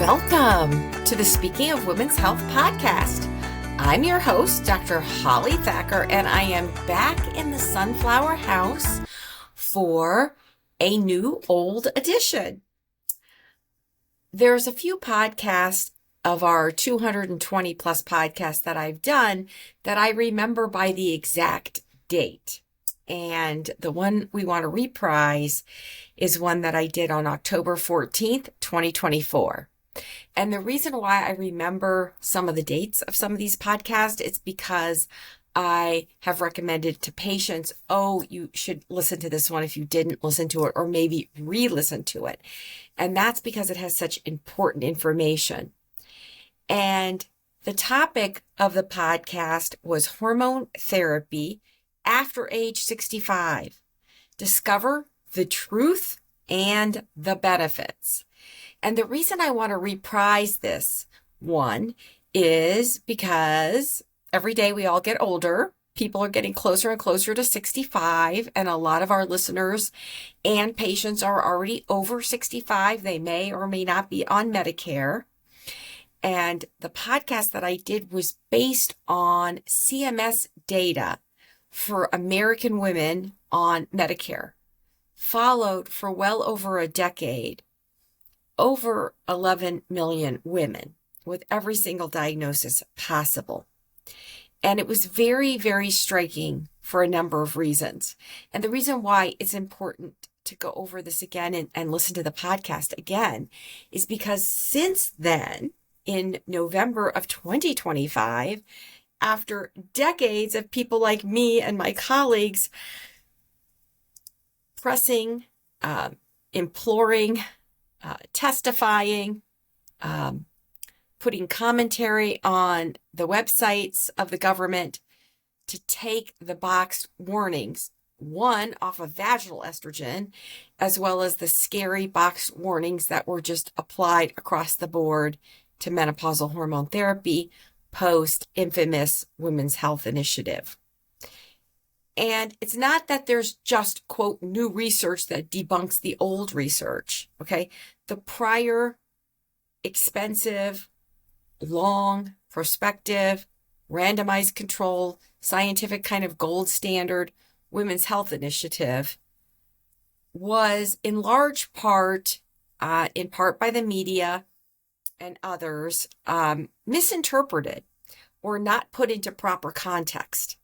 Welcome to the Speaking of Women's Health podcast. I'm your host, Dr. Holly Thacker, and I am back in the Sunflower House for a new old edition. There's a few podcasts of our 220 plus podcasts that I've done that I remember by the exact date. And the one we want to reprise is one that I did on October 14th, 2024. And the reason why I remember some of the dates of some of these podcasts is because I have recommended to patients, oh, you should listen to this one if you didn't listen to it, or maybe re-listen to it. And that's because it has such important information. And the topic of the podcast was hormone therapy after age 65. Discover the truth and the benefits. And the reason I want to reprise this one is because every day we all get older. People are getting closer and closer to 65, and a lot of our listeners and patients are already over 65. They may or may not be on Medicare. And the podcast that I did was based on CMS data for American women on Medicare, followed for well over a decade, over 11 million women with every single diagnosis possible. And it was very, very striking for a number of reasons. And the reason why it's important to go over this again and listen to the podcast again is because since then, in November of 2025, after decades of people like me and my colleagues pressing, imploring, testifying, putting commentary on the websites of the government to take the boxed warnings, one off of vaginal estrogen, as well as the scary boxed warnings that were just applied across the board to menopausal hormone therapy post-infamous Women's Health Initiative. And it's not that there's just, quote, new research that debunks the old research, okay? The prior expensive, long, prospective, randomized control, scientific kind of gold standard Women's Health Initiative was in large part, in part by the media and others, misinterpreted or not put into proper context.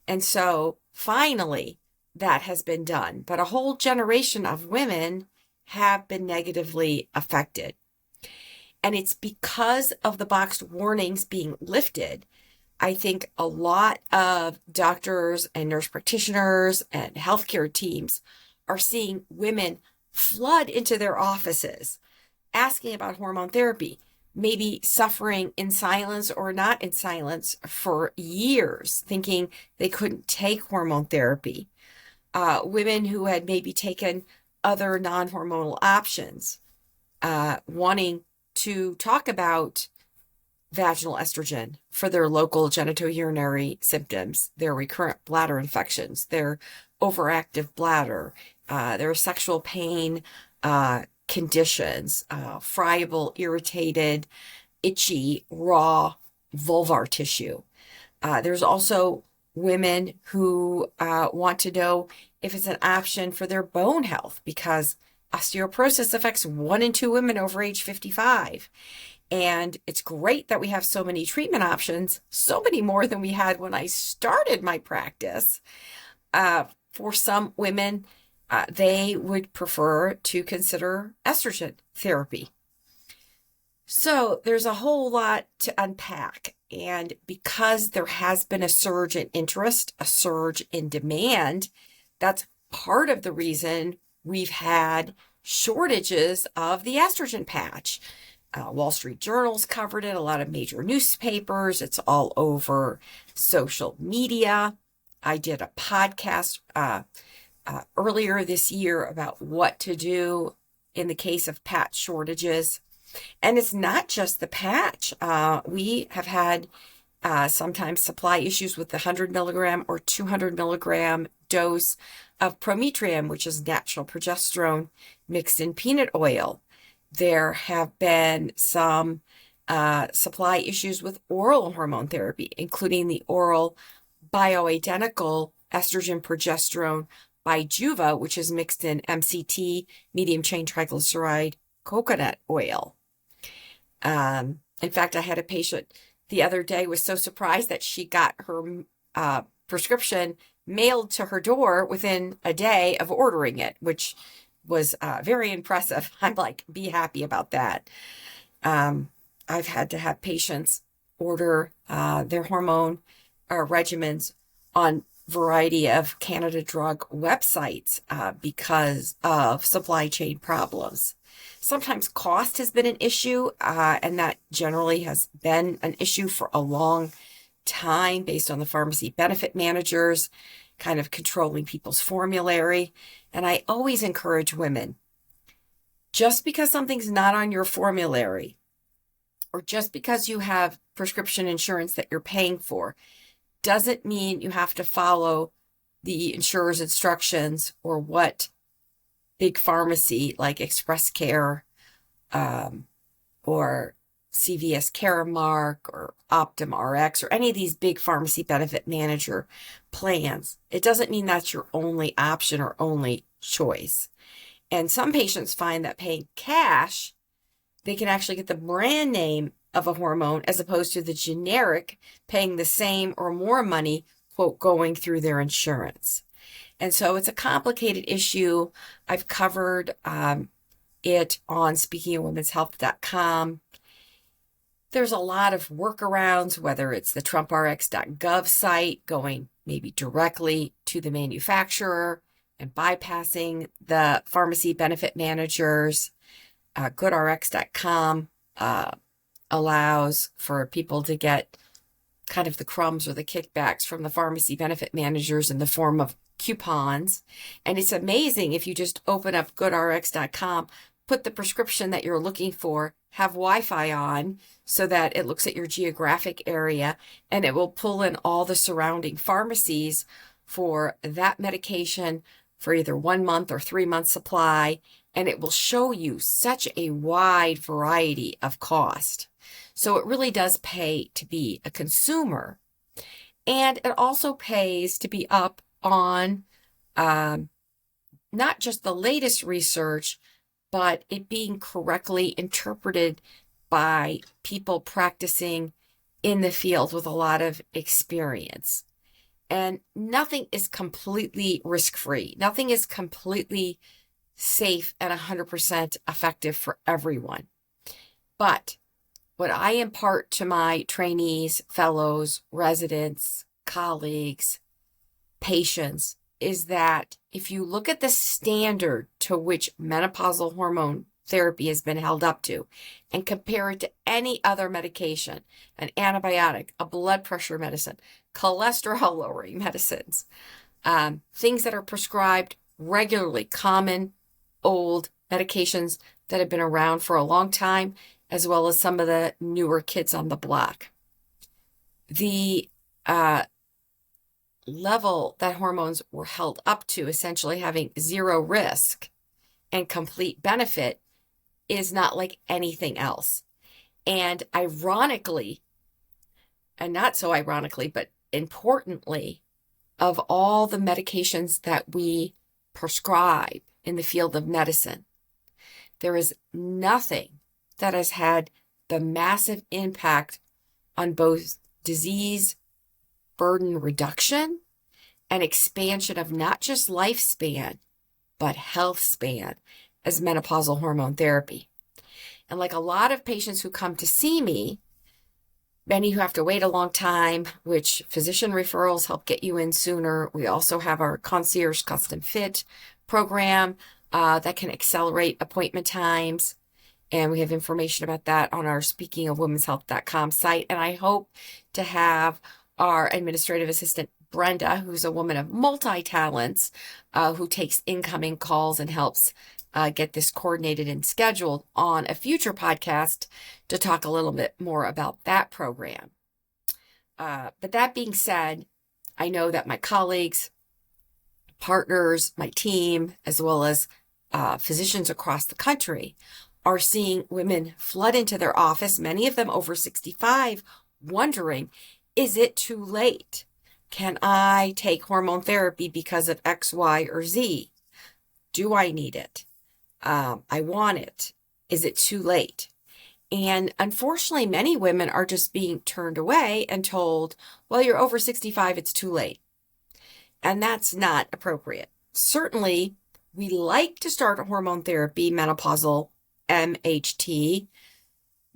And so finally, that has been done. But a whole generation of women have been negatively affected. And it's because of the boxed warnings being lifted. I think a lot of doctors and nurse practitioners and healthcare teams are seeing women flood into their offices asking about hormone therapy, maybe suffering in silence or not in silence for years, thinking they couldn't take hormone therapy. Women who had maybe taken other non-hormonal options, wanting to talk about vaginal estrogen for their local genitourinary symptoms, their recurrent bladder infections, their overactive bladder, their sexual pain, conditions, friable, irritated, itchy, raw vulvar tissue. There's also women who want to know if it's an option for their bone health because osteoporosis affects 1 in 2 women over age 55. And it's great that we have so many treatment options, so many more than we had when I started my practice. For some women, they would prefer to consider estrogen therapy. So there's a whole lot to unpack. And because there has been a surge in interest, a surge in demand, that's part of the reason we've had shortages of the estrogen patch. Wall Street Journal's covered it, a lot of major newspapers. It's all over social media. I did a podcast earlier this year about what to do in the case of patch shortages. And it's not just the patch. We have had sometimes supply issues with the 100 milligram or 200 milligram dose of prometrium, which is natural progesterone mixed in peanut oil. There have been some supply issues with oral hormone therapy, including the oral bioidentical estrogen progesterone Bijuva, which is mixed in MCT, medium chain triglyceride coconut oil. In fact, I had a patient the other day was so surprised that she got her prescription mailed to her door within a day of ordering it, which was very impressive. I'm like, be happy about that. I've had to have patients order their hormone regimens on a variety of Canada drug websites because of supply chain problems. Sometimes cost has been an issue, and that generally has been an issue for a long time based on the pharmacy benefit managers kind of controlling people's formulary. And I always encourage women, just because something's not on your formulary, or just because you have prescription insurance that you're paying for, doesn't mean you have to follow the insurer's instructions or what big pharmacy like Express Care or CVS Caremark or Optum RX or any of these big pharmacy benefit manager plans. It doesn't mean that's your only option or only choice. And some patients find that paying cash, they can actually get the brand name of a hormone as opposed to the generic paying the same or more money, quote, going through their insurance. And so it's a complicated issue. I've covered it on speakingofwomenshealth.com. There's a lot of workarounds, whether it's the trumprx.gov site, going maybe directly to the manufacturer and bypassing the pharmacy benefit managers. GoodRx.com allows for people to get kind of the crumbs or the kickbacks from the pharmacy benefit managers in the form of coupons. And it's amazing if you just open up GoodRx.com, put the prescription that you're looking for, have Wi-Fi on so that it looks at your geographic area, and it will pull in all the surrounding pharmacies for that medication for either 1 month or 3 months supply. And it will show you such a wide variety of cost. So it really does pay to be a consumer. And it also pays to be up on not just the latest research, but it being correctly interpreted by people practicing in the field with a lot of experience. And nothing is completely risk-free. Nothing is completely safe and 100% effective for everyone. But what I impart to my trainees, fellows, residents, colleagues, patients is that if you look at the standard to which menopausal hormone therapy has been held up to and compare it to any other medication, an antibiotic, a blood pressure medicine, cholesterol lowering medicines, things that are prescribed regularly, common old medications that have been around for a long time, as well as some of the newer kids on the block. The level that hormones were held up to, essentially having zero risk and complete benefit, is not like anything else. And ironically, and not so ironically, but importantly, of all the medications that we prescribe in the field of medicine, there is nothing that has had the massive impact on both disease burden reduction and expansion of not just lifespan, but health span as menopausal hormone therapy. And like a lot of patients who come to see me, many who have to wait a long time, which physician referrals help get you in sooner. We also have our concierge custom fit program that can accelerate appointment times. And we have information about that on our speakingofwomenshealth.com site. And I hope to have our administrative assistant, Brenda, who's a woman of multi-talents, who takes incoming calls and helps get this coordinated and scheduled on a future podcast to talk a little bit more about that program. But that being said, I know that my colleagues, partners, my team, as well as physicians across the country are seeing women flood into their office, many of them over 65, wondering, is it too late? Can I take hormone therapy because of X, Y, or Z? Do I need it? I want it. Is it too late? And unfortunately, many women are just being turned away and told, well, you're over 65, it's too late. And that's not appropriate. Certainly, we like to start hormone therapy, menopausal MHT,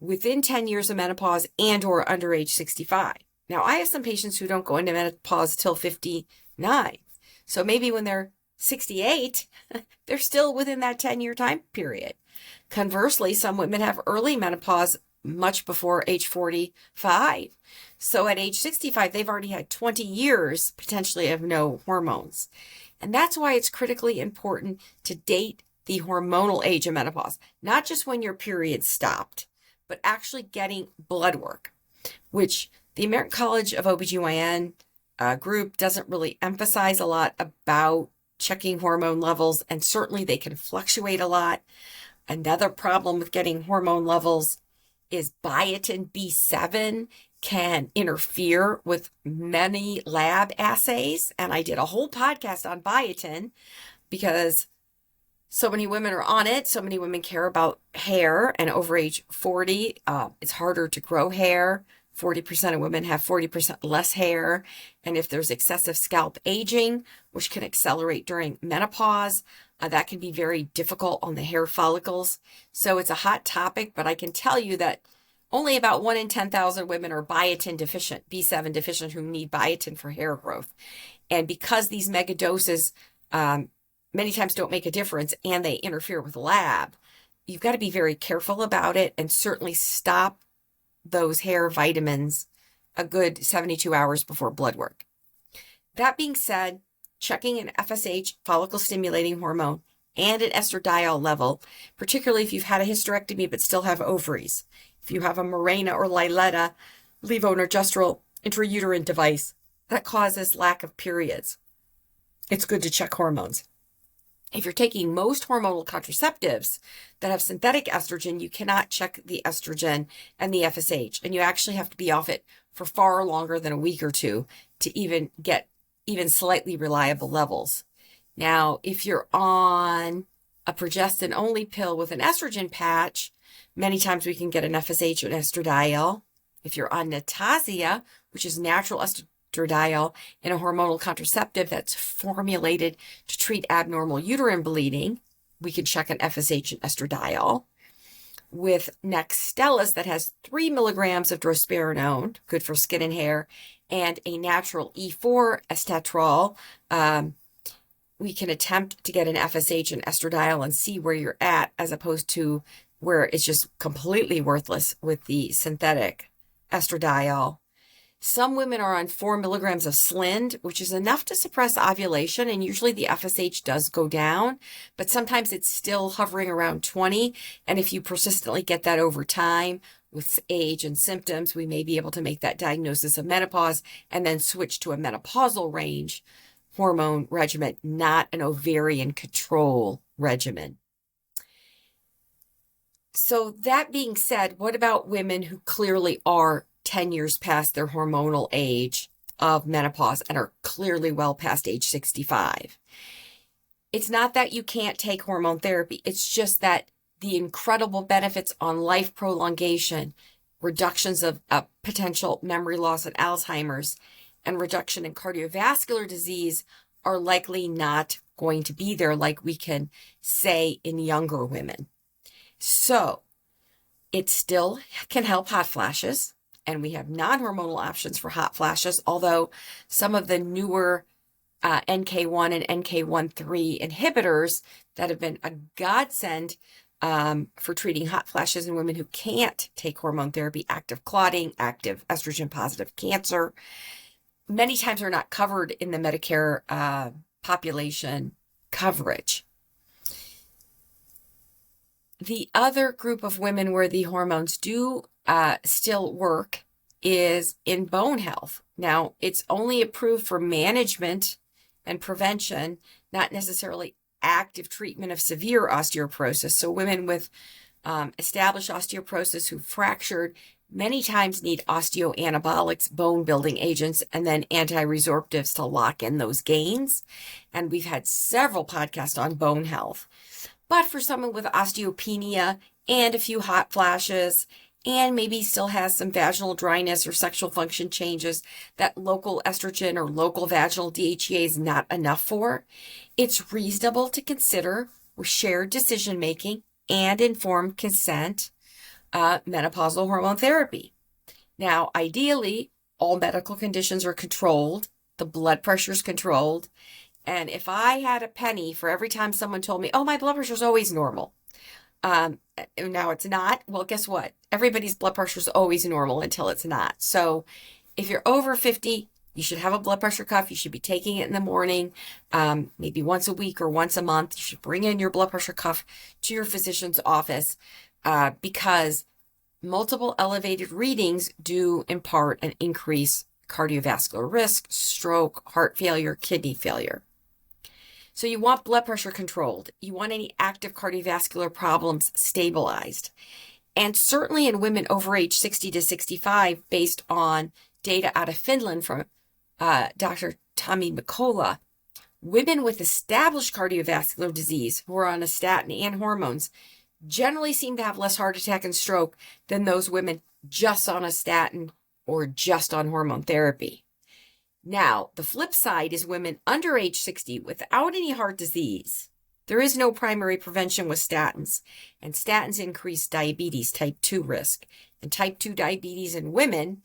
within 10 years of menopause and or under age 65. Now, I have some patients who don't go into menopause till 59. So maybe when they're 68, they're still within that 10-year time period. Conversely, some women have early menopause much before age 45. So at age 65, they've already had 20 years potentially of no hormones. And that's why it's critically important to date the hormonal age of menopause, not just when your period stopped, but actually getting blood work, which the American College of OBGYN group doesn't really emphasize a lot about checking hormone levels, and certainly they can fluctuate a lot. Another problem with getting hormone levels is biotin B7 can interfere with many lab assays. And I did a whole podcast on biotin because so many women are on it. So many women care about hair, and over age 40, it's harder to grow hair. 40% of women have 40% less hair. And if there's excessive scalp aging, which can accelerate during menopause, that can be very difficult on the hair follicles. So it's a hot topic, but I can tell you that only about 1 in 10,000 women are biotin deficient, B7 deficient, who need biotin for hair growth. And because these mega doses many times don't make a difference and they interfere with the lab, you've got to be very careful about it and certainly stop those hair vitamins a good 72 hours before blood work. That being said, checking an FSH, follicle stimulating hormone, and an estradiol level, particularly if you've had a hysterectomy but still have ovaries, if you have a Mirena or Liletta levonorgestrel intrauterine device that causes lack of periods, it's good to check hormones. If you're taking most hormonal contraceptives that have synthetic estrogen, you cannot check the estrogen and the FSH, and you actually have to be off it for far longer than a week or two to even get even slightly reliable levels. Now, if you're on a progestin-only pill with an estrogen patch, many times we can get an FSH and estradiol. If you're on Natassia, which is natural estradiol in a hormonal contraceptive that's formulated to treat abnormal uterine bleeding, we can check an FSH and estradiol. With Nexstellis, that has 3 milligrams of drospirenone, good for skin and hair, and a natural E4 estatrol, we can attempt to get an FSH and estradiol and see where you're at, as opposed to where it's just completely worthless with the synthetic estradiol. Some women are on 4 milligrams of Slind, which is enough to suppress ovulation, and usually the FSH does go down, but sometimes it's still hovering around 20, and if you persistently get that over time with age and symptoms, we may be able to make that diagnosis of menopause and then switch to a menopausal range hormone regimen, not an ovarian control regimen. So that being said, what about women who clearly are 10 years past their hormonal age of menopause and are clearly well past age 65? It's not that you can't take hormone therapy. It's just that the incredible benefits on life prolongation, reductions of potential memory loss and Alzheimer's, and reduction in cardiovascular disease are likely not going to be there like we can say in younger women. So it still can help hot flashes, and we have non-hormonal options for hot flashes, although some of the newer NK1 and NK1/3 inhibitors that have been a godsend for treating hot flashes in women who can't take hormone therapy, active clotting, active estrogen positive cancer, many times are not covered in the Medicare population coverage. The other group of women where the hormones do still work is in bone health. Now, it's only approved for management and prevention, not necessarily active treatment of severe osteoporosis. So women with established osteoporosis who fractured many times need osteoanabolics, bone building agents, and then anti-resorptives to lock in those gains. And we've had several podcasts on bone health. But for someone with osteopenia and a few hot flashes, and maybe still has some vaginal dryness or sexual function changes that local estrogen or local vaginal DHEA is not enough for, it's reasonable to consider, with shared decision making and informed consent, menopausal hormone therapy. Now, ideally, all medical conditions are controlled, the blood pressure is controlled, and if I had a penny for every time someone told me, oh, my blood pressure is always normal, now it's not, well, guess what? Everybody's blood pressure is always normal until it's not. So if you're over 50, you should have a blood pressure cuff. You should be taking it in the morning, maybe once a week or once a month. You should bring in your blood pressure cuff to your physician's office because multiple elevated readings do impart an increased cardiovascular risk, stroke, heart failure, kidney failure. So you want blood pressure controlled. You want any active cardiovascular problems stabilized. And certainly in women over age 60 to 65, based on data out of Finland from Dr. Tommy Mikkola, women with established cardiovascular disease who are on a statin and hormones generally seem to have less heart attack and stroke than those women just on a statin or just on hormone therapy. Now, the flip side is women under age 60 without any heart disease. There is no primary prevention with statins, and statins increase diabetes type 2 risk. And type 2 diabetes in women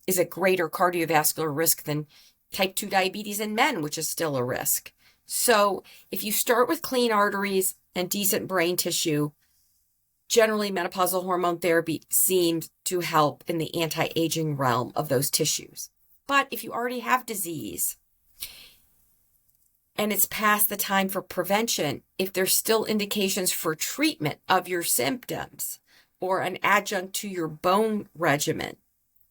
is a greater cardiovascular risk than type 2 diabetes in men, which is still a risk. So if you start with clean arteries and decent brain tissue, generally menopausal hormone therapy seems to help in the anti-aging realm of those tissues. But if you already have disease and it's past the time for prevention, if there's still indications for treatment of your symptoms or an adjunct to your bone regimen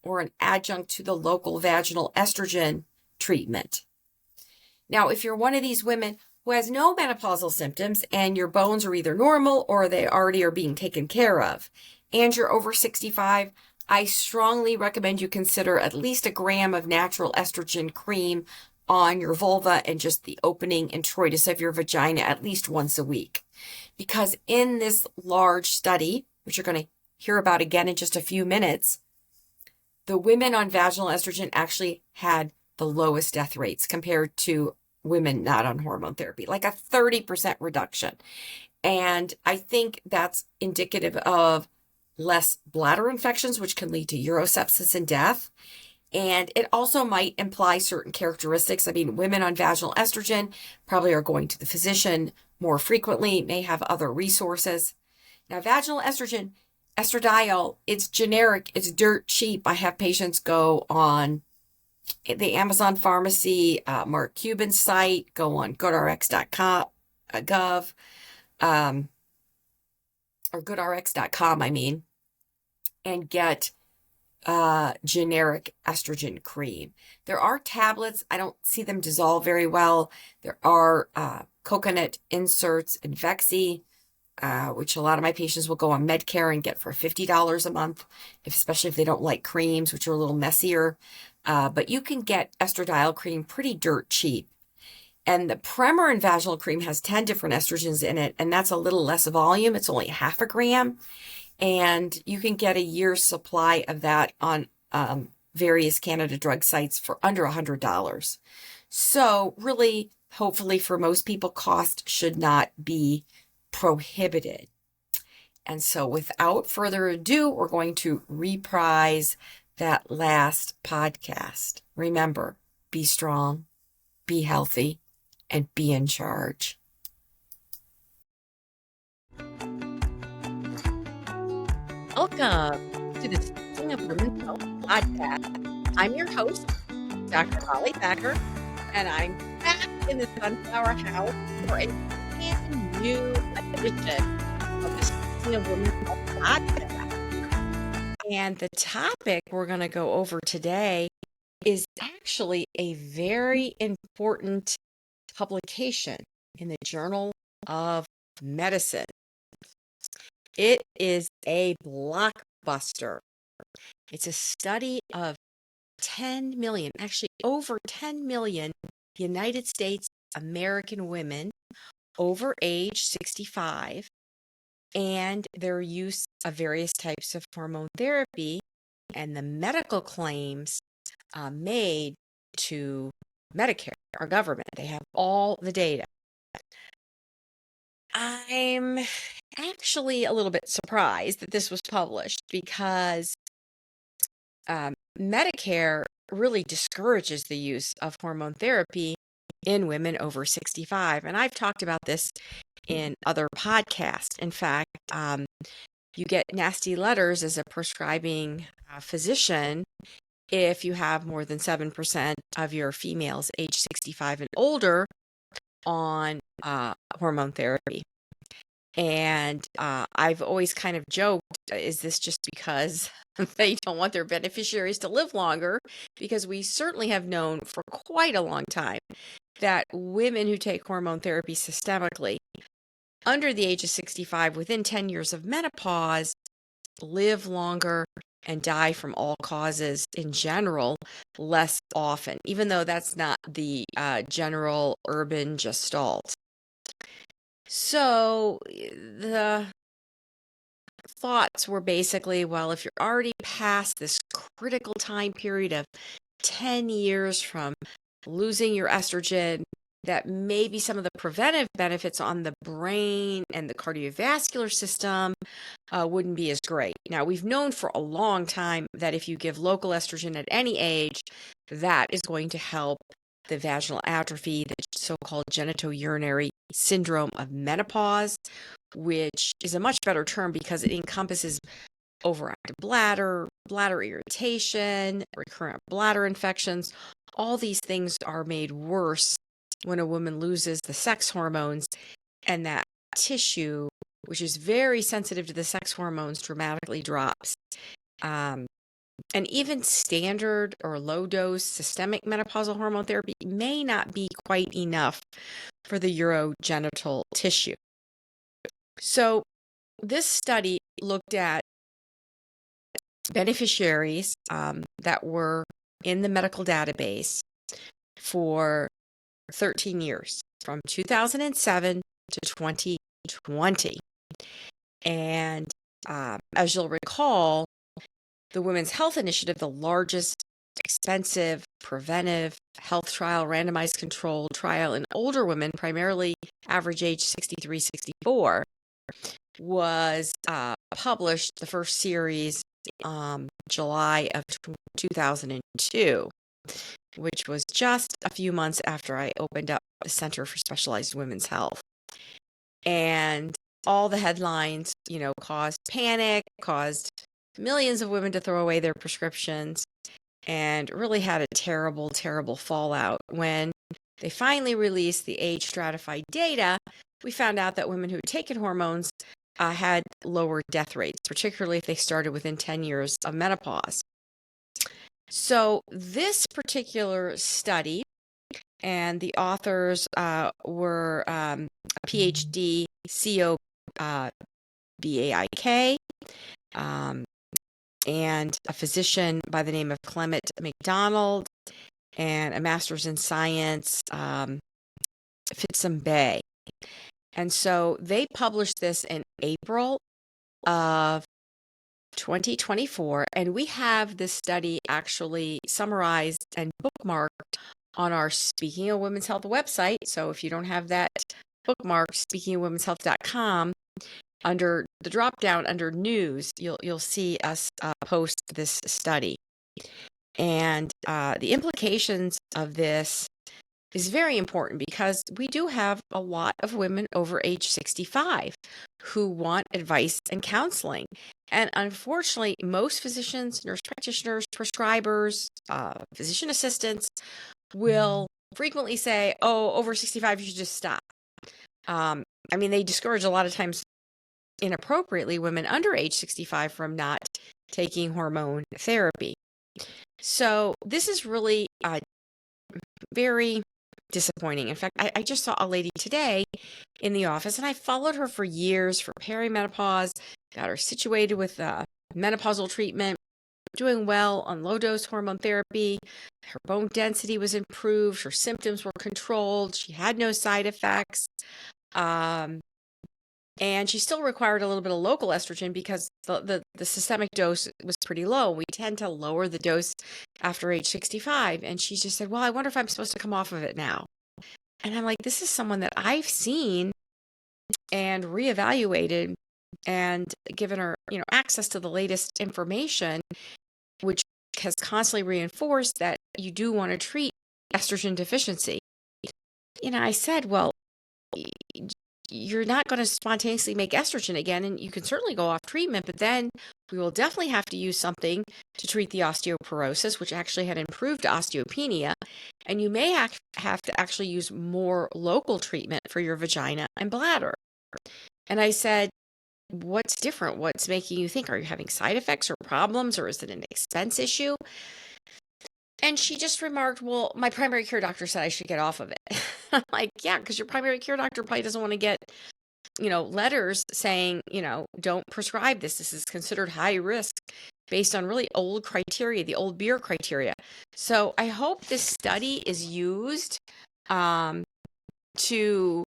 or an adjunct to the local vaginal estrogen treatment. Now, if you're one of these women who has no menopausal symptoms and your bones are either normal or they already are being taken care of, and you're over 65, I strongly recommend you consider at least a gram of natural estrogen cream on your vulva and just the opening introitus of your vagina at least once a week. Because in this large study, which you're going to hear about again in just a few minutes, the women on vaginal estrogen actually had the lowest death rates compared to women not on hormone therapy, like a 30% reduction. And I think that's indicative of less bladder infections, which can lead to urosepsis and death. And it also might imply certain characteristics. I mean, women on vaginal estrogen probably are going to the physician more frequently, may have other resources. Now, vaginal estrogen, estradiol, it's generic, it's dirt cheap. I have patients go on the Amazon pharmacy, Mark Cuban's site, go on goodrx.com, or goodrx.com, and get generic estrogen cream. There are tablets. I don't see them dissolve very well. There are coconut inserts in Vexi, which a lot of my patients will go on Medicare and get for $50 a month, especially if they don't like creams, which are a little messier. But you can get estradiol cream pretty dirt cheap. And the Premarin vaginal cream has 10 different estrogens in it, and that's a little less volume. It's only half a gram. And you can get a year's supply of that on various Canada drug sites for under $100. So really, hopefully for most people, cost should not be prohibited. And so without further ado, we're going to reprise that last podcast. Remember, be strong, be healthy, and be in charge. Welcome to the Speaking of Women's Health podcast. I'm your host, Dr. Holly Thacker, and I'm back in the Sunflower House for a brand new edition of the Speaking of Women's Health podcast. And the topic we're going to go over today is actually a very important publication in the Journal of Medicine. It is a blockbuster. It's a study of 10 million, actually over 10 million United States American women over age 65 and their use of various types of hormone therapy and the medical claims made to Medicare, our government. They have all the data. I'm actually a little bit surprised that this was published because Medicare really discourages the use of hormone therapy in women over 65. And I've talked about this in other podcasts. In fact, you get nasty letters as a prescribing physician if you have more than 7% of your females age 65 and older on hormone therapy. And I've always kind of joked, is this just because they don't want their beneficiaries to live longer? Because we certainly have known for quite a long time that women who take hormone therapy systemically under the age of 65 within 10 years of menopause live longer and die from all causes in general less often, even though that's not the general urban gestalt. So the thoughts were basically, well, if you're already past this critical time period of 10 years from losing your estrogen, that maybe some of the preventive benefits on the brain and the cardiovascular system wouldn't be as great. Now, we've known for a long time that if you give local estrogen at any age, that is going to help the vaginal atrophy, the so-called genitourinary syndrome of menopause, which is a much better term because it encompasses overactive bladder, bladder irritation, recurrent bladder infections. All these things are made worse when a woman loses the sex hormones, and that tissue, which is very sensitive to the sex hormones, dramatically drops. And even standard or low dose systemic menopausal hormone therapy may not be quite enough for the urogenital tissue. So this study looked at beneficiaries that were in the medical database for 13 years, from 2007 to 2020. And as you'll recall, the Women's Health Initiative, the largest expensive preventive health trial, randomized controlled trial in older women, primarily average age 63, 64, was published, the first series, July of 2002, which was just a few months after I opened up the Center for Specialized Women's Health. And all the headlines, caused panic, caused millions of women to throw away their prescriptions, and really had a terrible, terrible fallout. When they finally released the age stratified data, we found out that women who had taken hormones had lower death rates, particularly if they started within 10 years of menopause. So this particular study, and the authors were a PhD, COBAIK, and a physician by the name of Clement McDonald, and a master's in science, Fitsum Bay. And so they published this in April of 2024, and we have this study actually summarized and bookmarked on our Speaking of Women's Health website. So if you don't have that bookmarked, speakingofwomenshealth.com, under the drop down under news, you'll see us post this study. And the implications of this is very important because we do have a lot of women over age 65 who want advice and counseling. And unfortunately, most physicians, nurse practitioners, prescribers, physician assistants will frequently say, oh, over 65, you should just stop. They discourage a lot of times inappropriately women under age 65 from not taking hormone therapy. So this is really very disappointing. In fact, I just saw a lady today in the office, and I followed her for years for perimenopause, got her situated with menopausal treatment, doing well on low-dose hormone therapy. Her bone density was improved. Her symptoms were controlled. She had no side effects. And she still required a little bit of local estrogen because the systemic dose was pretty low. We tend to lower the dose after age 65. And she just said, well, I wonder if I'm supposed to come off of it now. And I'm like, this is someone that I've seen and reevaluated and given her, access to the latest information, which has constantly reinforced that you do want to treat estrogen deficiency. I said, well, you're not going to spontaneously make estrogen again, and you can certainly go off treatment, but then we will definitely have to use something to treat the osteoporosis, which actually had improved osteopenia, and you may have to actually use more local treatment for your vagina and bladder. And I said, what's different? What's making you think? Are you having side effects or problems, or is it an expense issue? And she just remarked, well, my primary care doctor said I should get off of it. I'm like, yeah, because your primary care doctor probably doesn't want to get, letters saying, don't prescribe this. This is considered high risk based on really old criteria, the old beer criteria. So I hope this study is used to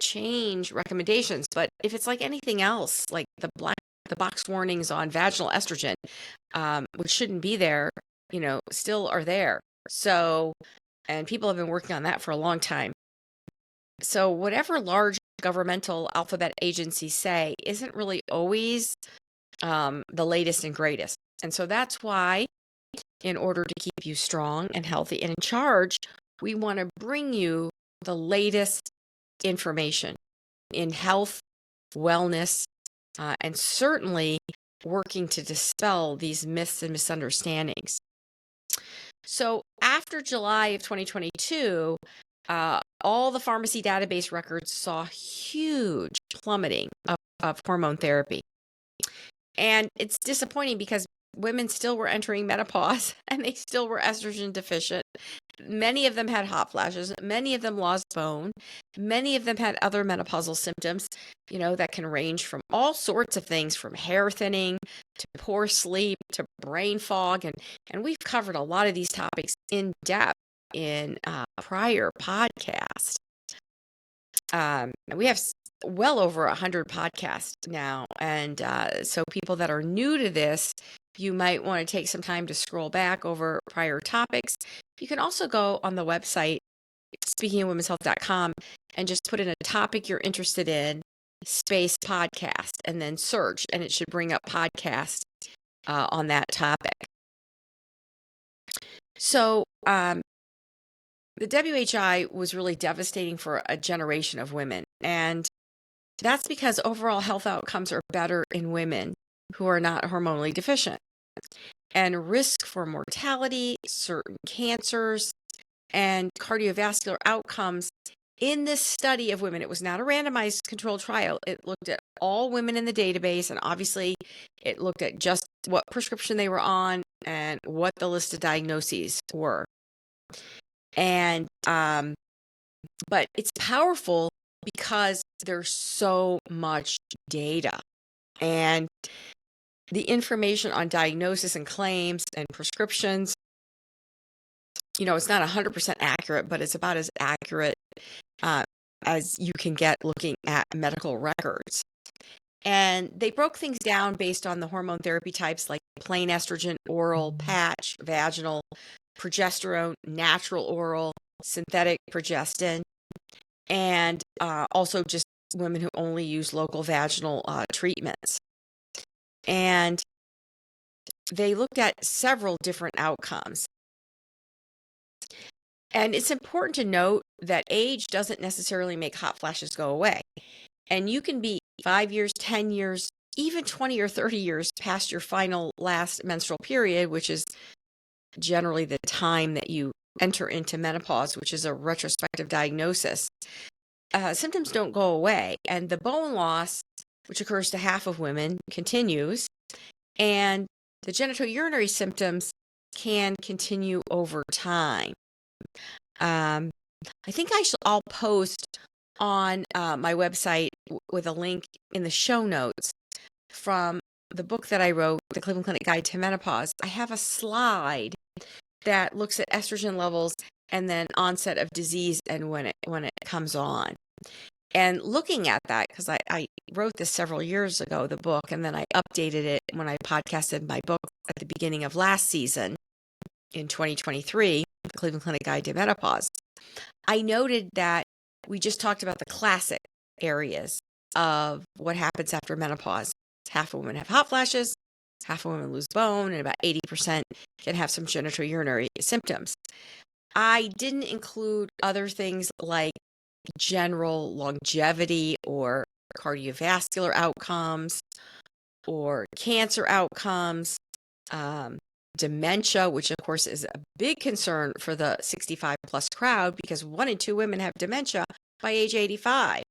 change recommendations. But if it's like anything else, like the box warnings on vaginal estrogen, which shouldn't be there, still are there. So, and people have been working on that for a long time. So whatever large governmental alphabet agencies say isn't really always the latest and greatest. And so that's why, in order to keep you strong and healthy and in charge, we want to bring you the latest information in health, wellness, and certainly working to dispel these myths and misunderstandings. So after July of 2022, all the pharmacy database records saw huge plummeting of hormone therapy. And it's disappointing because women still were entering menopause and they still were estrogen deficient. Many of them had hot flashes. Many of them lost bone. Many of them had other menopausal symptoms, that can range from all sorts of things, from hair thinning to poor sleep to brain fog. And we've covered a lot of these topics in depth in prior podcasts. We have well over 100 podcasts now. And so people that are new to this, you might want to take some time to scroll back over prior topics. You can also go on the website, speakingofwomenshealth.com, and just put in a topic you're interested in, space podcast, and then search, and it should bring up podcasts on that topic. So the WHI was really devastating for a generation of women, and that's because overall health outcomes are better in women who are not hormonally deficient. And risk for mortality, certain cancers, and cardiovascular outcomes in this study of women, it was not a randomized controlled trial. It looked at all women in the database, and obviously it looked at just what prescription they were on and what the list of diagnoses were. And but it's powerful because there's so much data, and the information on diagnosis and claims and prescriptions, it's not 100% accurate, but it's about as accurate as you can get looking at medical records. And they broke things down based on the hormone therapy types like plain estrogen, oral, patch, vaginal, progesterone, natural oral, synthetic progestin, and also just women who only use local vaginal treatments. And they looked at several different outcomes. And it's important to note that age doesn't necessarily make hot flashes go away. And you can be 5 years, 10 years, even 20 or 30 years past your final last menstrual period, which is generally the time that you enter into menopause, which is a retrospective diagnosis. Symptoms don't go away. And the bone loss, which occurs to half of women, continues. And the genitourinary symptoms can continue over time. I think I'll post on my website with a link in the show notes from the book that I wrote, The Cleveland Clinic Guide to Menopause. I have a slide that looks at estrogen levels and then onset of disease and when it comes on. And looking at that, because I wrote this several years ago, the book, and then I updated it when I podcasted my book at the beginning of last season in 2023, The Cleveland Clinic Guide to Menopause. I noted that we just talked about the classic areas of what happens after menopause. Half of women have hot flashes, half of women lose bone, and about 80% can have some genitourinary symptoms. I didn't include other things like general longevity or cardiovascular outcomes or cancer outcomes, dementia, which of course is a big concern for the 65 plus crowd because 1 in 2 women have dementia by age 85.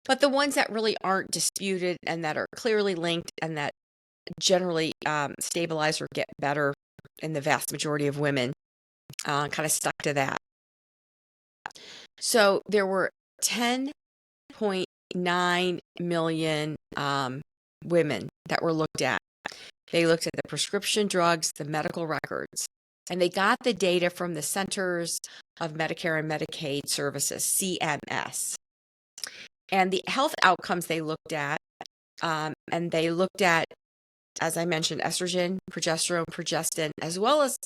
But the ones that really aren't disputed and that are clearly linked and that generally stabilize or get better in the vast majority of women, kind of stuck to that. So there were 10.9 million women that were looked at. They looked at the prescription drugs, the medical records, and they got the data from the Centers of Medicare and Medicaid Services, CMS. And the health outcomes they looked at, and they looked at, as I mentioned, estrogen, progesterone, progestin, as well as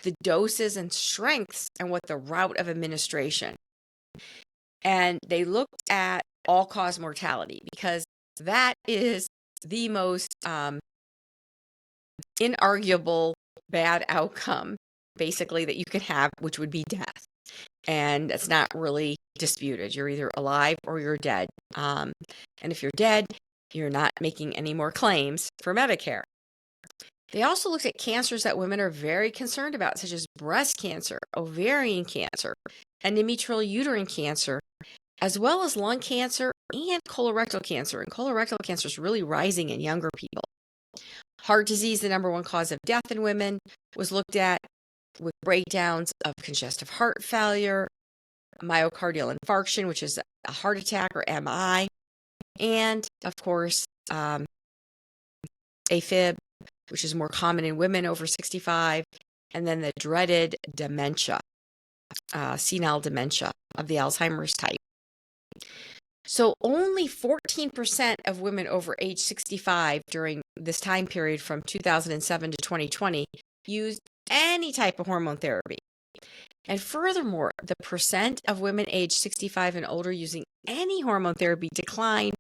the doses and strengths and what the route of administration. And they looked at all-cause mortality because that is the most inarguable bad outcome, basically, that you could have, which would be death. And that's not really disputed. You're either alive or you're dead. And if you're dead, you're not making any more claims for Medicare. They also looked at cancers that women are very concerned about, such as breast cancer, ovarian cancer, endometrial uterine cancer, as well as lung cancer and colorectal cancer. And colorectal cancer is really rising in younger people. Heart disease, the number 1 cause of death in women, was looked at with breakdowns of congestive heart failure, myocardial infarction, which is a heart attack or MI, and of course, AFib, which is more common in women over 65, and then the dreaded dementia, senile dementia of the Alzheimer's type. So only 14% of women over age 65 during this time period from 2007 to 2020 used any type of hormone therapy. And furthermore, the percent of women age 65 and older using any hormone therapy declined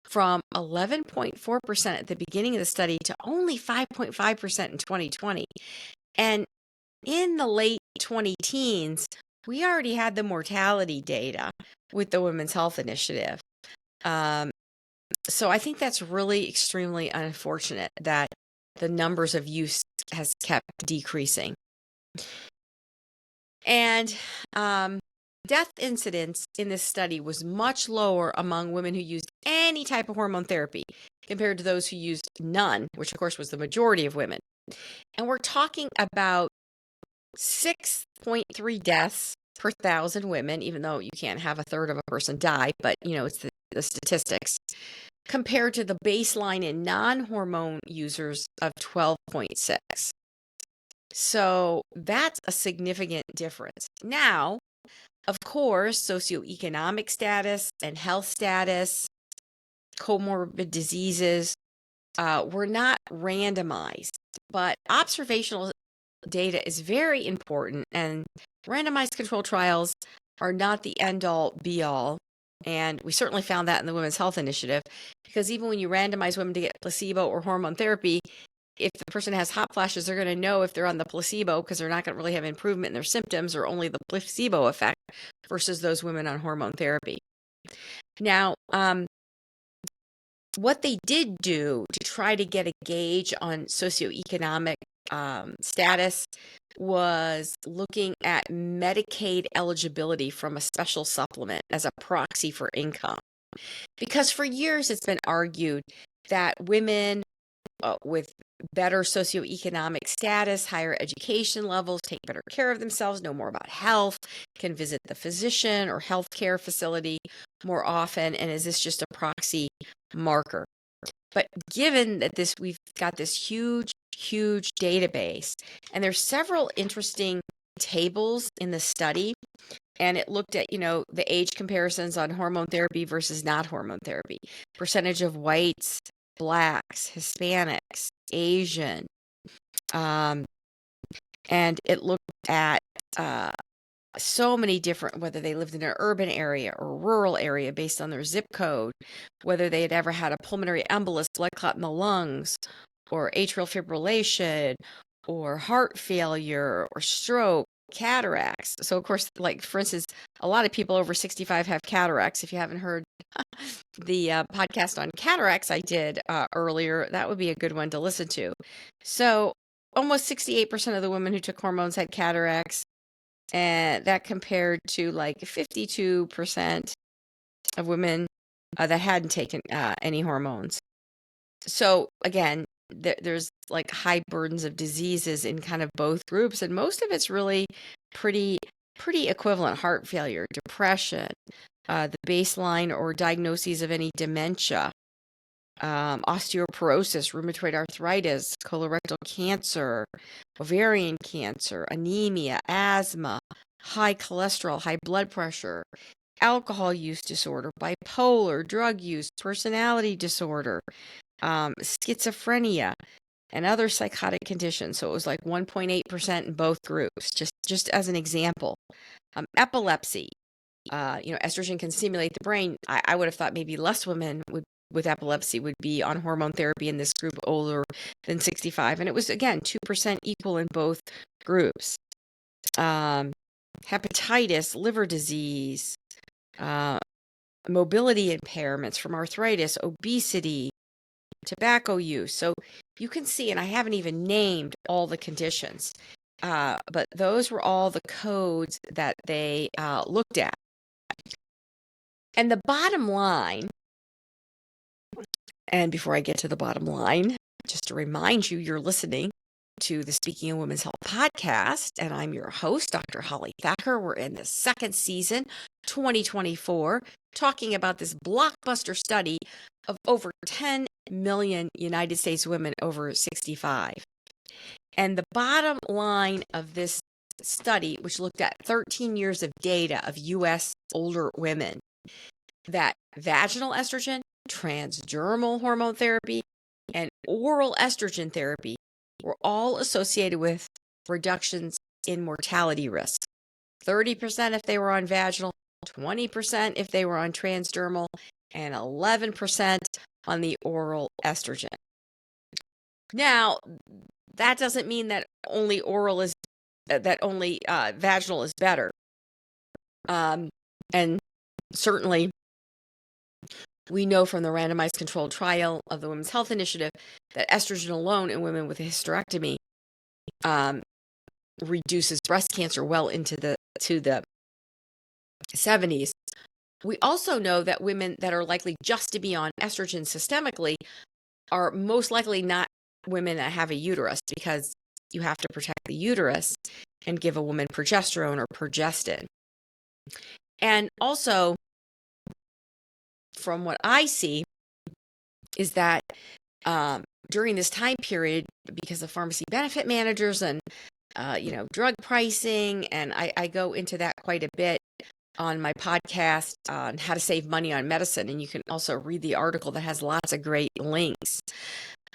from 11.4% at the beginning of the study to only 5.5% in 2020. And in the late 20-teens, we already had the mortality data with the Women's Health Initiative. So I think that's really extremely unfortunate that the numbers of use has kept decreasing. And death incidence in this study was much lower among women who used any type of hormone therapy compared to those who used none, which of course was the majority of women. And we're talking about 6.3 deaths per 1,000 women, even though you can't have a third of a person die, but it's the statistics, compared to the baseline in non-hormone users of 12.6. So that's a significant difference. Now, of course, socioeconomic status and health status, comorbid diseases were not randomized, but observational data is very important, and randomized controlled trials are not the end-all, be-all. And we certainly found that in the Women's Health Initiative, because even when you randomize women to get placebo or hormone therapy, if the person has hot flashes, they're going to know if they're on the placebo because they're not going to really have improvement in their symptoms or only the placebo effect versus those women on hormone therapy. Now, what they did do to try to get a gauge on socioeconomic status was looking at Medicaid eligibility from a special supplement as a proxy for income. Because for years it's been argued that women with better socioeconomic status, higher education levels, take better care of themselves, know more about health, can visit the physician or healthcare facility more often. And is this just a proxy marker? But given that we've got this huge database, and there's several interesting tables in the study, and it looked at, the age comparisons on hormone therapy versus not hormone therapy, percentage of whites, blacks, Hispanics, Asian, and it looked at so many different, whether they lived in an urban area or rural area based on their zip code, whether they had ever had a pulmonary embolus, blood clot in the lungs, or atrial fibrillation, or heart failure, or stroke, cataracts. So, of course, like, for instance, a lot of people over 65 have cataracts. If you haven't heard the podcast on cataracts I did earlier, that would be a good one to listen to. So, almost 68% of the women who took hormones had cataracts, and that compared to like 52% of women that hadn't taken any hormones. So again, there's like high burdens of diseases in kind of both groups, and most of it's really pretty equivalent: heart failure, depression, the baseline or diagnoses of any dementia, osteoporosis, rheumatoid arthritis, colorectal cancer, ovarian cancer, anemia, asthma, high cholesterol, high blood pressure, alcohol use disorder, bipolar, drug use, personality disorder, schizophrenia, and other psychotic conditions. So it was like 1.8% in both groups, just as an example. Epilepsy, estrogen can stimulate the brain. I would have thought maybe less women with epilepsy would be on hormone therapy in this group older than 65. And it was, again, 2% equal in both groups. Hepatitis, liver disease, mobility impairments from arthritis, obesity, tobacco use. So you can see, and I haven't even named all the conditions, but those were all the codes that they looked at. And the bottom line, and before I get to the bottom line, just to remind you, you're listening to the Speaking of Women's Health podcast, and I'm your host, Dr. Holly Thacker. We're in the second season, 2024, talking about this blockbuster study of over 10 million United States women over 65. And the bottom line of this study, which looked at 13 years of data of U.S. older women, that vaginal estrogen, transdermal hormone therapy, and oral estrogen therapy were all associated with reductions in mortality risk. 30% if they were on vaginal, 20% if they were on transdermal, and 11% on the oral estrogen. Now, that doesn't mean that only vaginal is better. And certainly, we know from the randomized controlled trial of the Women's Health Initiative that estrogen alone in women with a hysterectomy reduces breast cancer well into the 70s. We also know that women that are likely just to be on estrogen systemically are most likely not women that have a uterus, because you have to protect the uterus and give a woman progesterone or progestin. And also, from what I see, is that during this time period, because of pharmacy benefit managers and drug pricing, and I go into that quite a bit on my podcast on how to save money on medicine, and you can also read the article that has lots of great links.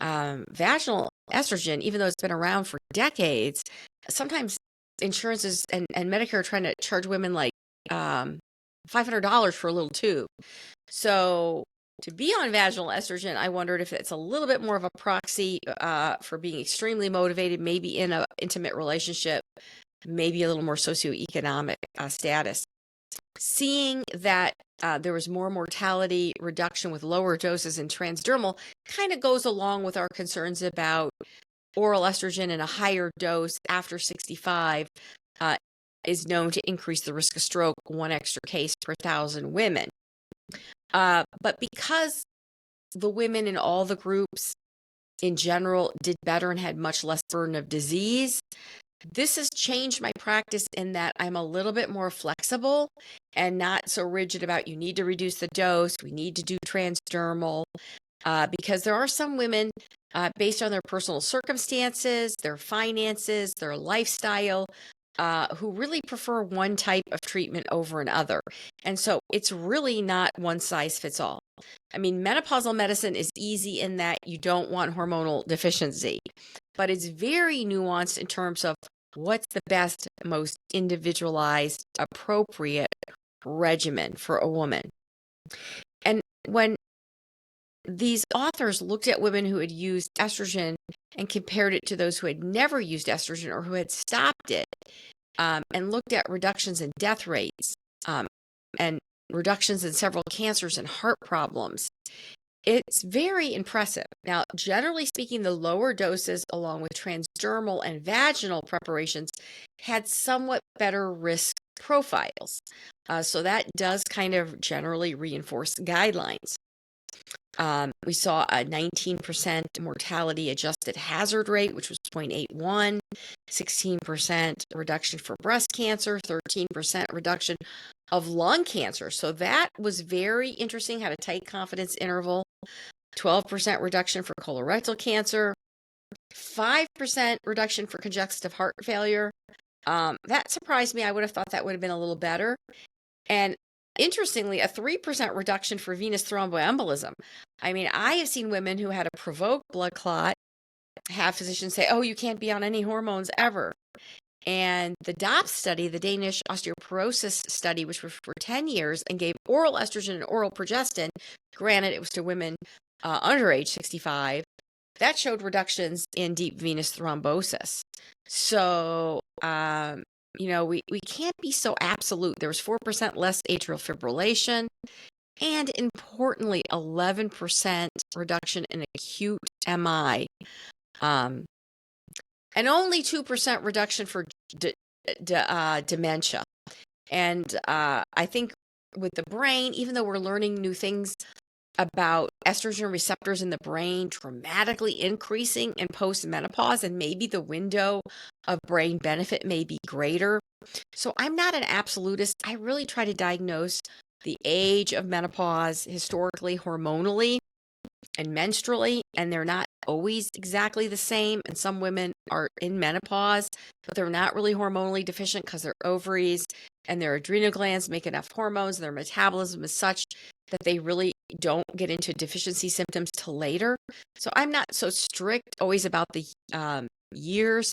Vaginal estrogen, even though it's been around for decades, sometimes insurances and Medicare are trying to charge women like $500 for a little tube. So to be on vaginal estrogen, I wondered if it's a little bit more of a proxy for being extremely motivated, maybe in an intimate relationship, maybe a little more socioeconomic status. Seeing that there was more mortality reduction with lower doses in transdermal kind of goes along with our concerns about oral estrogen in a higher dose after 65 is known to increase the risk of stroke, 1 extra case per 1,000 women. But because the women in all the groups in general did better and had much less burden of disease. This has changed my practice in that I'm a little bit more flexible and not so rigid about you need to reduce the dose, we need to do transdermal, because there are some women, based on their personal circumstances, their finances, their lifestyle, who really prefer one type of treatment over another. And so it's really not one size fits all. I mean, menopausal medicine is easy in that you don't want hormonal deficiency, but it's very nuanced in terms of what's the best, most individualized, appropriate regimen for a woman. And when these authors looked at women who had used estrogen and compared it to those who had never used estrogen or who had stopped it, and looked at reductions in death rates, and reductions in several cancers and heart problems, it's very impressive. Now, generally speaking, the lower doses, along with transdermal and vaginal preparations, had somewhat better risk profiles. So that does kind of generally reinforce guidelines. We saw a 19% mortality adjusted hazard rate, which was 0.81, 16% reduction for breast cancer, 13% reduction of lung cancer. So that was very interesting, had a tight confidence interval, 12% reduction for colorectal cancer, 5% reduction for congestive heart failure. That surprised me. I would have thought that would have been a little better. And interestingly, a 3% reduction for venous thromboembolism. I mean, I have seen women who had a provoked blood clot have physicians say, oh, you can't be on any hormones ever. And the DOPS study, the Danish osteoporosis study, which was for 10 years and gave oral estrogen and oral progestin, granted it was to women under age 65, that showed reductions in deep venous thrombosis. So, we can't be so absolute. There was 4% less atrial fibrillation, and importantly, 11% reduction in acute MI, and only 2% reduction for dementia. And I think with the brain, even though we're learning new things about estrogen receptors in the brain dramatically increasing in postmenopause, and maybe the window of brain benefit may be greater. So I'm not an absolutist. I really try to diagnose the age of menopause historically, hormonally, and menstrually, and they're not always exactly the same. And some women are in menopause, but they're not really hormonally deficient because their ovaries and their adrenal glands make enough hormones, and their metabolism is such that they really don't get into deficiency symptoms till later. So I'm not so strict always about the years.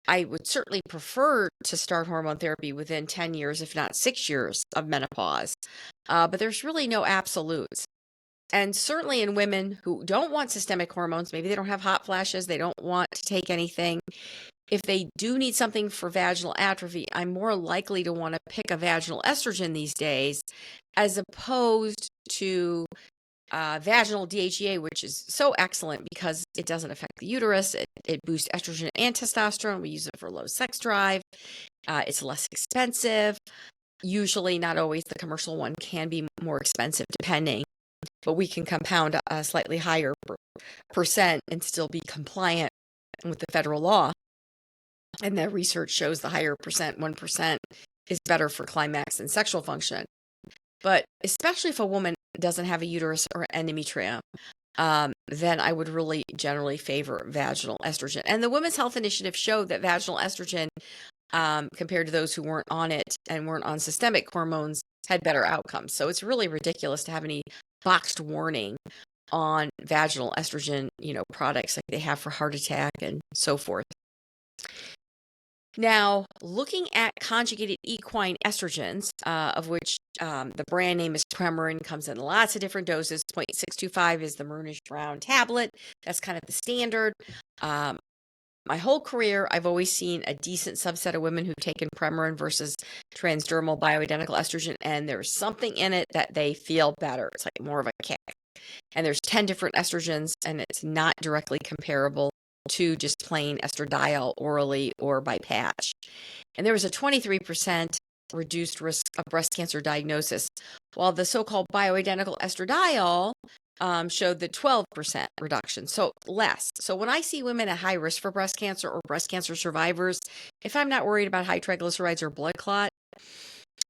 I would certainly prefer to start hormone therapy within 10 years, if not 6 years of menopause. But there's really no absolutes. And certainly in women who don't want systemic hormones, maybe they don't have hot flashes, they don't want to take anything. If they do need something for vaginal atrophy, I'm more likely to want to pick a vaginal estrogen these days, as opposed to vaginal DHEA, which is so excellent because it doesn't affect the uterus. It boosts estrogen and testosterone. We use it for low sex drive. It's less expensive. Usually, not always. The commercial one can be more expensive depending, but we can compound a slightly higher percent and still be compliant with the federal law. And the research shows the higher percent, 1%, is better for climax and sexual function. But especially if a woman doesn't have a uterus or endometrium, then I would really generally favor vaginal estrogen. And the Women's Health Initiative showed that vaginal estrogen, compared to those who weren't on it and weren't on systemic hormones, had better outcomes. So it's really ridiculous to have any boxed warning on vaginal estrogen, products like they have for heart attack and so forth. Now, looking at conjugated equine estrogens, of which the brand name is Premarin, comes in lots of different doses. 0.625 is the Mernish round tablet. That's kind of the standard. My whole career, I've always seen a decent subset of women who've taken Premarin versus transdermal bioidentical estrogen, and there's something in it that they feel better. It's like more of a kick. And there's 10 different estrogens, and it's not directly comparable to just plain estradiol orally or by patch. And there was a 23% reduced risk of breast cancer diagnosis, while the so-called bioidentical estradiol showed the 12% reduction, so less. So when I see women at high risk for breast cancer or breast cancer survivors, if I'm not worried about high triglycerides or blood clot,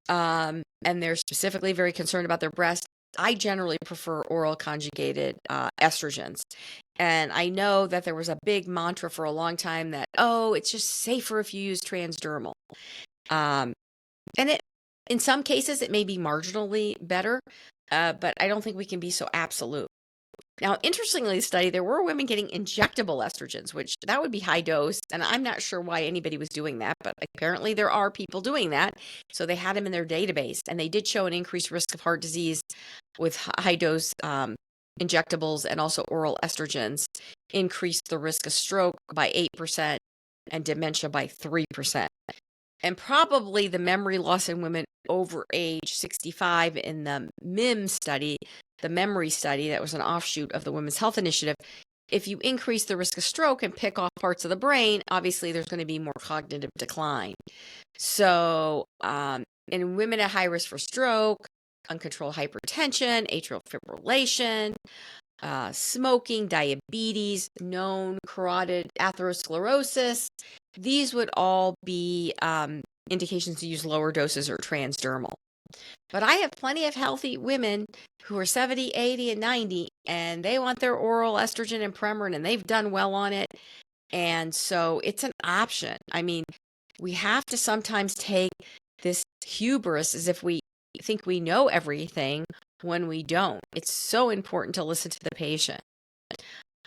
and they're specifically very concerned about their breast, I generally prefer oral conjugated estrogens. And I know that there was a big mantra for a long time that, oh, it's just safer if you use transdermal. And in some cases, it may be marginally better, but I don't think we can be so absolute. Now, interestingly, the study, there were women getting injectable estrogens, which that would be high dose. And I'm not sure why anybody was doing that, but apparently there are people doing that. So they had them in their database, and they did show an increased risk of heart disease with high dose injectables, and also oral estrogens increased the risk of stroke by 8% and dementia by 3%. And probably the memory loss in women over age 65 in the MIM study, the memory study that was an offshoot of the Women's Health Initiative, if you increase the risk of stroke and pick off parts of the brain, obviously there's going to be more cognitive decline. So in women at high risk for stroke, uncontrolled hypertension, atrial fibrillation, smoking, diabetes, known carotid atherosclerosis, these would all be indications to use lower doses or transdermal. But I have plenty of healthy women who are 70, 80, and 90, and they want their oral estrogen and Premarin, and they've done well on it. And so it's an option. I mean, we have to sometimes take this hubris as if we think we know everything when we don't. It's so important to listen to the patient.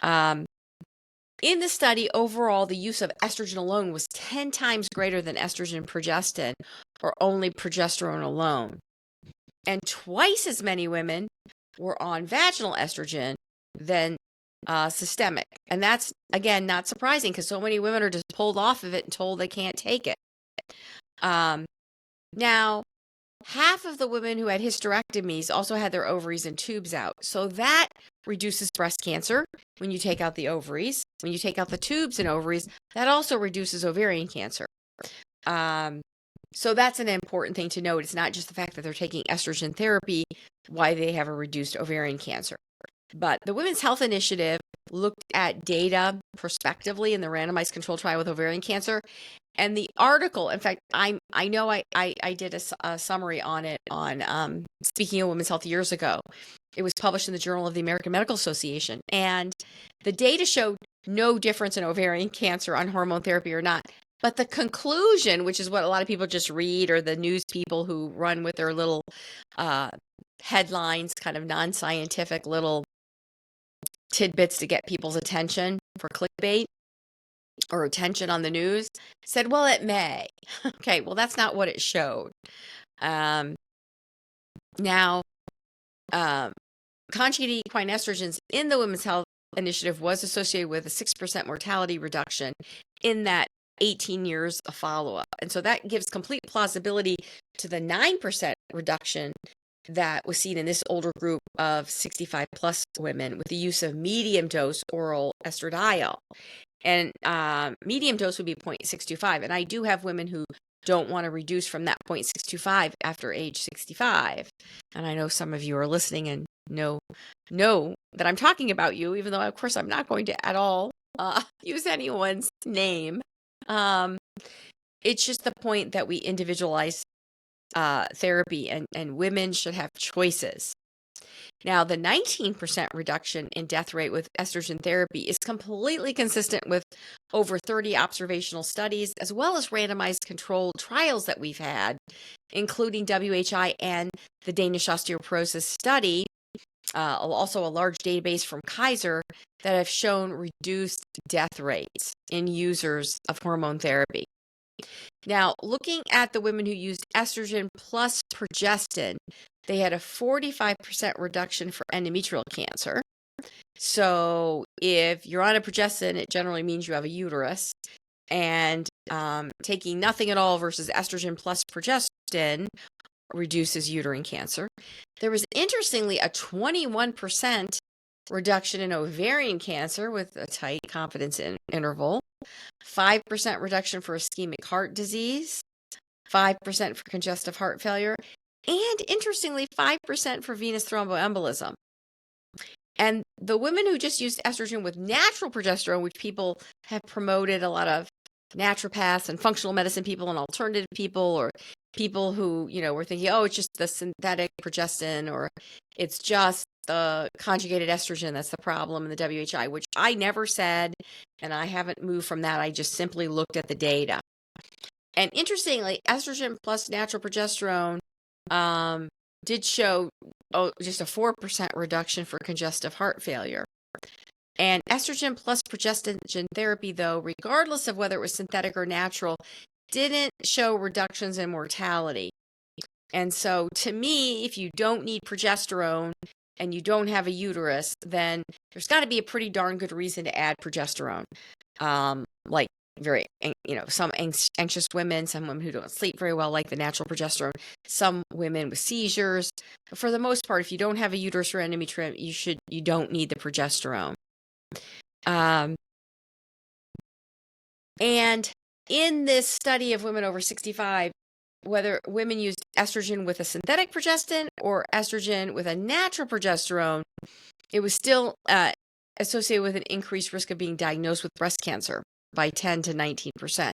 In the study, overall, the use of estrogen alone was 10 times greater than estrogen and progestin, or only progesterone alone. And twice as many women were on vaginal estrogen than systemic. And that's, again, not surprising because so many women are just pulled off of it and told they can't take it. Now, half of the women who had hysterectomies also had their ovaries and tubes out. So that reduces breast cancer when you take out the ovaries. When you take out the tubes and ovaries, that also reduces ovarian cancer. So that's an important thing to note. It's not just the fact that they're taking estrogen therapy, why they have a reduced ovarian cancer. But the Women's Health Initiative looked at data prospectively in the randomized control trial with ovarian cancer. And the article, in fact, I know I did a summary on it on Speaking of Women's Health years ago. It was published in the Journal of the American Medical Association. And the data showed no difference in ovarian cancer on hormone therapy or not. But the conclusion, which is what a lot of people just read, or the news people who run with their little headlines, kind of non-scientific little tidbits to get people's attention for clickbait or attention on the news, said, well, it may. Okay, well, that's not what it showed. Now, conjugated equine estrogens in the Women's Health Initiative was associated with a 6% mortality reduction in that 18 years of follow-up. And so that gives complete plausibility to the 9% reduction that was seen in this older group of 65 plus women with the use of medium dose oral estradiol. And medium dose would be 0.625. And I do have women who don't want to reduce from that 0.625 after age 65. And I know some of you are listening and know that I'm talking about you, even though, of course, I'm not going to at all use anyone's name. It's just the point that we individualize therapy, and women should have choices. Now, the 19% reduction in death rate with estrogen therapy is completely consistent with over 30 observational studies, as well as randomized controlled trials that we've had, including WHI and the Danish osteoporosis study, also a large database from Kaiser that have shown reduced death rates in users of hormone therapy. Now, looking at the women who used estrogen plus progestin, they had a 45% reduction for endometrial cancer. So if you're on a progestin, it generally means you have a uterus. And taking nothing at all versus estrogen plus progestin reduces uterine cancer. There was, interestingly, a 21% reduction in ovarian cancer with a tight confidence interval, 5% reduction for ischemic heart disease, 5% for congestive heart failure, and interestingly, 5% for venous thromboembolism. And the women who just used estrogen with natural progesterone, which people have promoted, a lot of naturopaths and functional medicine people and alternative people, or people who, were thinking, oh, it's just the synthetic progestin, or it's just the conjugated estrogen that's the problem in the WHI, which I never said, and I haven't moved from that. I just simply looked at the data. And interestingly, estrogen plus natural progesterone did show just a 4% reduction for congestive heart failure. And estrogen plus progestin therapy, though, regardless of whether it was synthetic or natural, didn't show reductions in mortality. And so to me, if you don't need progesterone and you don't have a uterus, then there's got to be a pretty darn good reason to add progesterone. Like some anxious women, some women who don't sleep very well, like the natural progesterone, some women with seizures. But for the most part, if you don't have a uterus or endometrium, you don't need the progesterone. And in this study of women over 65, whether women used estrogen with a synthetic progestin or estrogen with a natural progesterone, it was still associated with an increased risk of being diagnosed with breast cancer by 10 to 19%.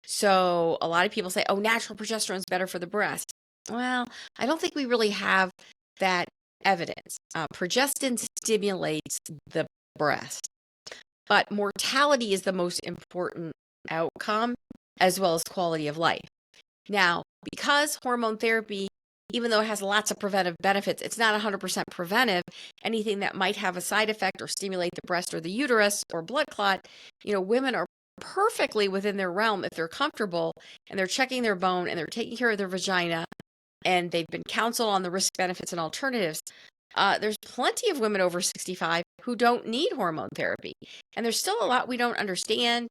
So a lot of people say, oh, natural progesterone is better for the breast. Well, I don't think we really have that evidence. Progestin stimulates the breast, but mortality is the most important outcome, as well as quality of life. Now, because hormone therapy, even though it has lots of preventive benefits, it's not 100% preventive. Anything that might have a side effect or stimulate the breast or the uterus or blood clot, women are perfectly within their realm if they're comfortable and they're checking their bone and they're taking care of their vagina and they've been counseled on the risk benefits and alternatives. There's plenty of women over 65 who don't need hormone therapy. And there's still a lot we don't understand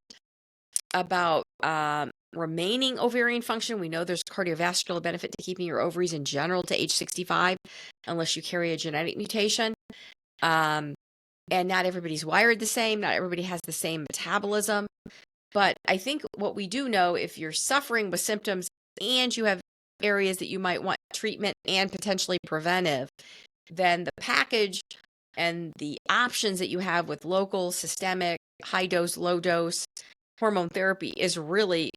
about remaining ovarian function. We know there's cardiovascular benefit to keeping your ovaries in general to age 65, unless you carry a genetic mutation. And not everybody's wired the same. Not everybody has the same metabolism. But I think what we do know, if you're suffering with symptoms and you have areas that you might want treatment and potentially preventive, then the package and the options that you have with local, systemic, high dose, low dose hormone therapy is really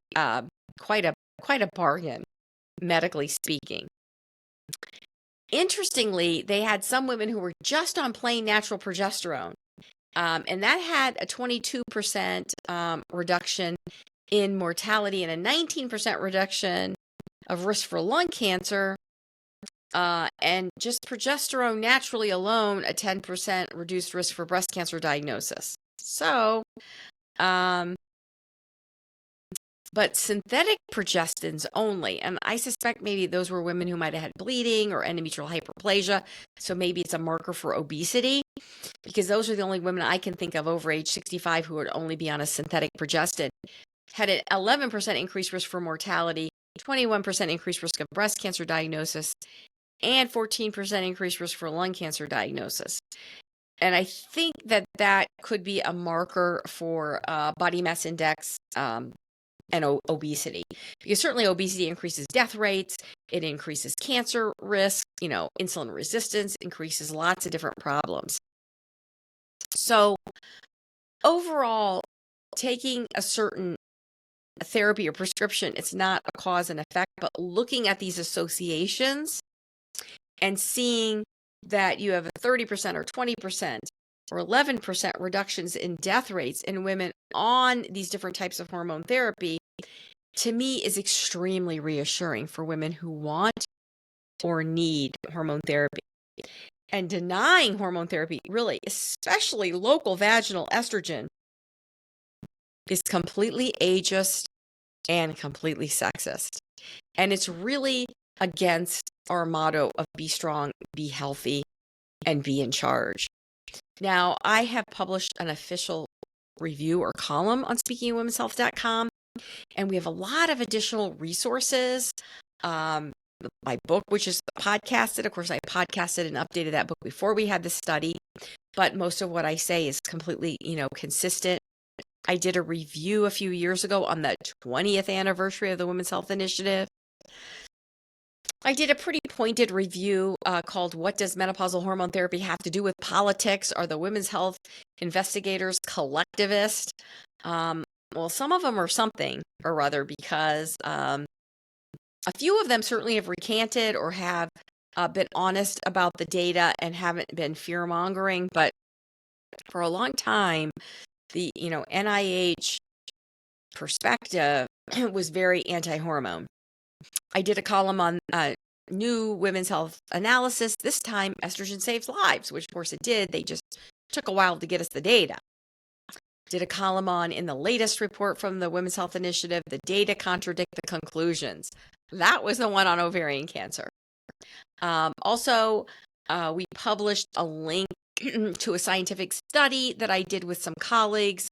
quite a bargain, medically speaking. Interestingly, they had some women who were just on plain natural progesterone, and that had a 22% reduction in mortality and a 19% reduction of risk for lung cancer, and just progesterone naturally alone, a 10% reduced risk for breast cancer diagnosis. So, but synthetic progestins only, and I suspect maybe those were women who might have had bleeding or endometrial hyperplasia, so maybe it's a marker for obesity, because those are the only women I can think of over age 65 who would only be on a synthetic progestin. Had an 11% increased risk for mortality, 21% increased risk of breast cancer diagnosis, and 14% increased risk for lung cancer diagnosis. And I think that could be a marker for body mass index and obesity, because certainly obesity increases death rates, it increases cancer risk, insulin resistance, increases lots of different problems. So overall, taking a certain therapy or prescription, it's not a cause and effect, but looking at these associations and seeing that you have a 30% or 20% or 11% reductions in death rates in women on these different types of hormone therapy, to me is extremely reassuring for women who want or need hormone therapy. And denying hormone therapy, really, especially local vaginal estrogen, is completely ageist and completely sexist. And it's really against our motto of be strong, be healthy, and be in charge. Now, I have published an official review or column on speakingofwomenshealth.com, and we have a lot of additional resources. My book, which is podcasted, of course, I podcasted and updated that book before we had the study, but most of what I say is completely, consistent. I did a review a few years ago on the 20th anniversary of the Women's Health Initiative. I did a pretty pointed review called What Does Menopausal Hormone Therapy Have to Do with Politics? Are the women's health investigators collectivist? Well, some of them are something or other, because a few of them certainly have recanted or have been honest about the data and haven't been fear-mongering. But for a long time, the NIH perspective was very anti-hormone. I did a column on new women's health analysis. This time, estrogen saves lives, which of course it did. They just took a while to get us the data. Did a column on, in the latest report from the Women's Health Initiative, the data contradict the conclusions. That was the one on ovarian cancer. Also, we published a link to a scientific study that I did with some colleagues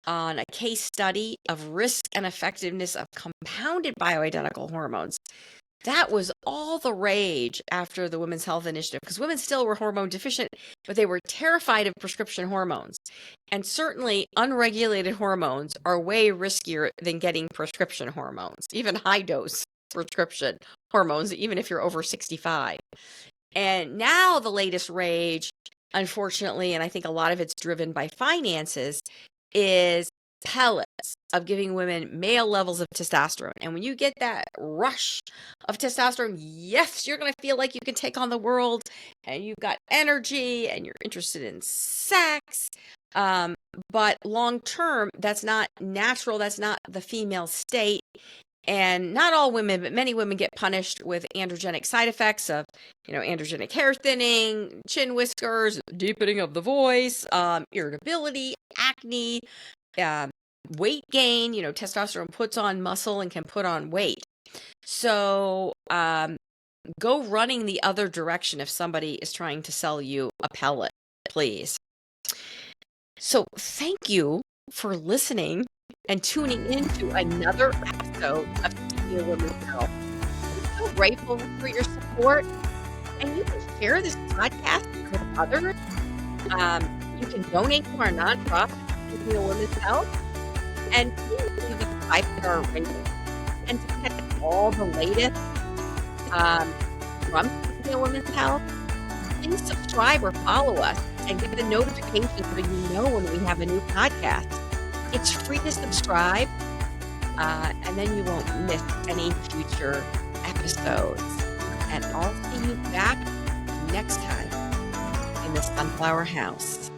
on a case study of risk and effectiveness of compounded bioidentical hormones. That was all the rage after the Women's Health Initiative, because women still were hormone deficient, but they were terrified of prescription hormones. And certainly unregulated hormones are way riskier than getting prescription hormones, even high dose prescription hormones, even if you're over 65. And now the latest rage, unfortunately, and I think a lot of it's driven by finances, is pellets of giving women male levels of testosterone. And when you get that rush of testosterone, yes, you're going to feel like you can take on the world, and you've got energy and you're interested in sex. But long term, that's not natural. That's not the female state. And not all women, but many women get punished with androgenic side effects of, androgenic hair thinning, chin whiskers, deepening of the voice, irritability, acne, weight gain. Testosterone puts on muscle and can put on weight. So go running the other direction if somebody is trying to sell you a pellet, please. So thank you for listening and tuning in to another episode of Speaking of Women's Health. I'm so grateful for your support, and you can share this podcast with others. You can donate to our nonprofit, Speaking of Women's Health, and please leave us a 5-star rating. And to catch all the latest from Speaking of Women's Health, please subscribe or follow us and get the notifications so you know when we have a new podcast. It's free to subscribe, and then you won't miss any future episodes. And I'll see you back next time in the Sunflower House.